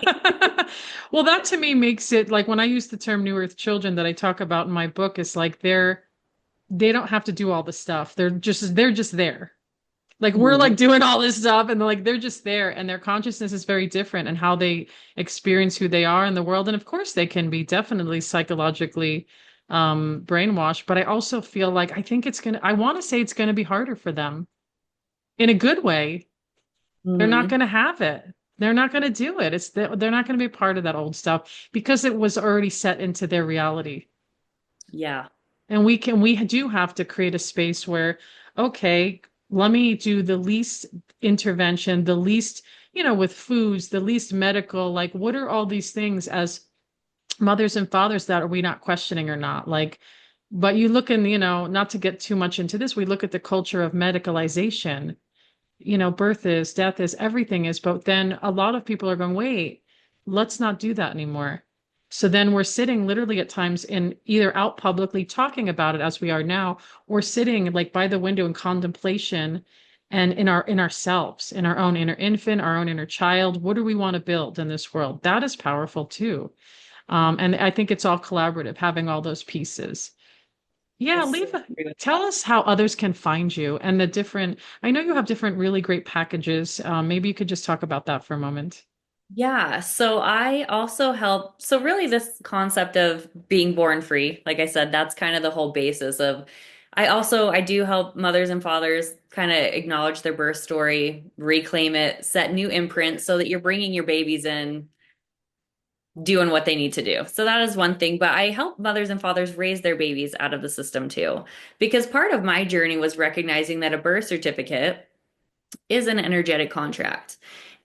Well, that to me makes it like when I use the term New Earth children that I talk about in my book, it's like they don't have to do all the stuff. They're just there. Like we're Mhm. like doing all this stuff and like they're just there and their consciousness is very different and how they experience who they are in the world. And of course they can be definitely psychologically brainwashed, but I also feel like I want to say it's gonna be harder for them in a good way. They're not Mhm. going to have it. They're not going to do it. They're not going to be part of that old stuff because it was already set into their reality. Yeah. And we do have to create a space where, okay, let me do the least intervention, the least, with foods, the least medical, like what are all these things as mothers and fathers that are we not questioning or not? Like, but you look in, not to get too much into this, we look at the culture of medicalization, birth is, death is, everything is. But then a lot of people are going, wait, let's not do that anymore. So then we're sitting literally at times in either out publicly talking about it as we are now, or sitting like by the window in contemplation and in ourselves, in our own inner infant, our own inner child. What do we want to build in this world? That is powerful too. And I think it's all collaborative, having all those pieces. Yeah, I so leave, agree with tell us how others can find you and the different, I know you have different really great packages. Maybe you could just talk about that for a moment. Yeah, so I also help. So, really, this concept of being born free, like I said, that's kind of the whole basis of. I do help mothers and fathers kind of acknowledge their birth story, reclaim it, set new imprints so that you're bringing your babies in doing what they need to do. So that is one thing, but I help mothers and fathers raise their babies out of the system too. Because part of my journey was recognizing that a birth certificate is an energetic contract.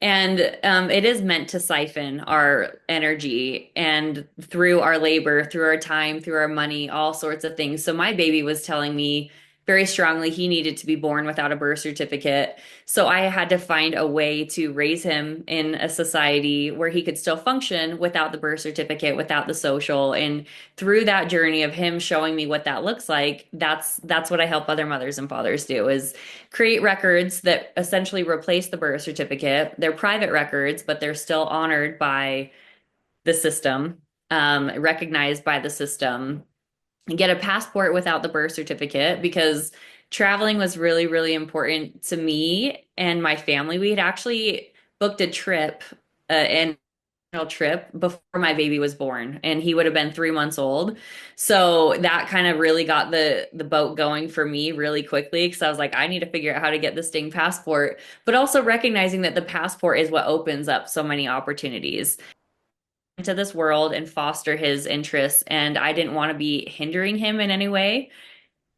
And it is meant to siphon our energy and through our labor, through our time, through our money, all sorts of things. So my baby was telling me very strongly he needed to be born without a birth certificate. So I had to find a way to raise him in a society where he could still function without the birth certificate, without the social. And through that journey of him showing me what that looks like, that's what I help other mothers and fathers do is create records that essentially replace the birth certificate. They're private records, but they're still honored by the system, recognized by the system. And get a passport without the birth certificate because traveling was really, really important to me and my family. We had actually booked a trip, and trip before my baby was born and he would have been 3 months old. So that kind of really got the boat going for me really quickly because I was like, I need to figure out how to get this dang passport, but also recognizing that the passport is what opens up so many opportunities into this world and foster his interests. And I didn't want to be hindering him in any way.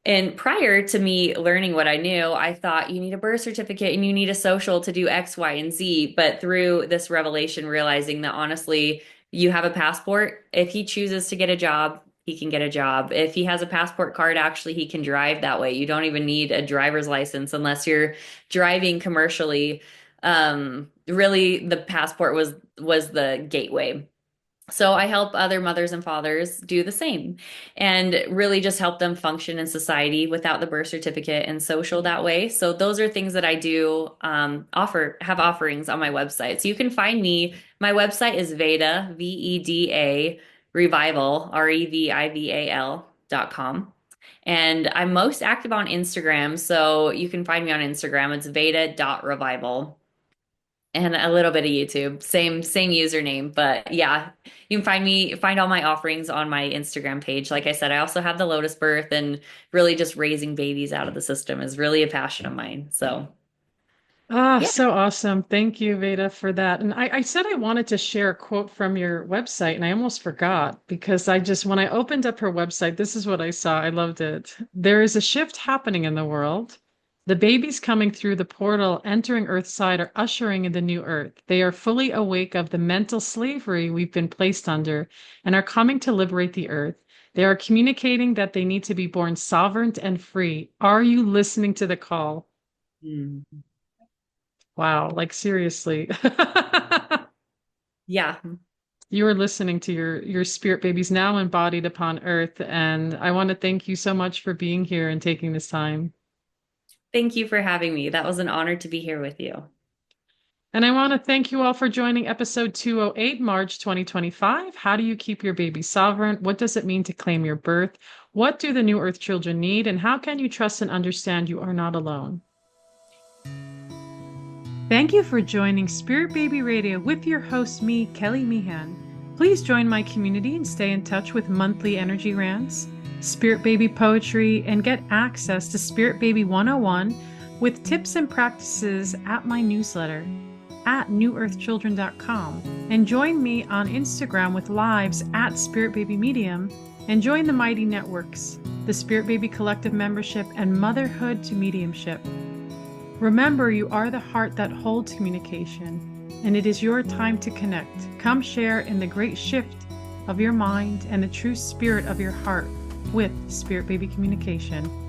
And prior to me learning what I knew, I thought you need a birth certificate and you need a social to do X, Y, and Z. But through this revelation, realizing that honestly, you have a passport. If he chooses to get a job, he can get a job. If he has a passport card, actually, he can drive that way. You don't even need a driver's license unless you're driving commercially. Really, the passport was the gateway. So I help other mothers and fathers do the same and really just help them function in society without the birth certificate and social that way. So those are things that I do have offerings on my website. So you can find me. My website is Veda, VEDA, Revival, REVIVAL.com. And I'm most active on Instagram. So you can find me on Instagram. It's Veda.revival and a little bit of YouTube. Same username, but yeah, you can find all my offerings on my Instagram page. Like I said, I also have the Lotus Birth and really just raising babies out of the system is really a passion of mine. So, Ah, yeah. so awesome. Thank you, Veda, for that. And I said I wanted to share a quote from your website, and I almost forgot because when I opened up her website, this is what I saw. I loved it. There is a shift happening in the world. The babies coming through the portal, entering Earthside, are ushering in the new Earth. They are fully awake of the mental slavery we've been placed under and are coming to liberate the Earth. They are communicating that they need to be born sovereign and free. Are you listening to the call? Mm. Wow, like seriously. Yeah. You are listening to your spirit babies now embodied upon earth, and I want to thank you so much for being here and taking this time. Thank you for having me. That was an honor to be here with you. And I want to thank you all for joining episode 208, March 2025. How do you keep your baby sovereign? What does it mean to claim your birth? What do the New Earth children need? And how can you trust and understand you are not alone? Thank you for joining Spirit Baby Radio with your host, me, Kelly Meehan. Please join my community and stay in touch with monthly energy rants, Spirit Baby poetry, and get access to Spirit Baby 101 with tips and practices at my newsletter at newearthchildren.com. And join me on Instagram with lives at Spirit Baby Medium, and join the Mighty Networks, the Spirit Baby Collective membership, and Motherhood to Mediumship. Remember, you are the heart that holds communication, and it is your time to connect. Come share in the great shift of your mind and the true spirit of your heart with Spirit Baby Communication.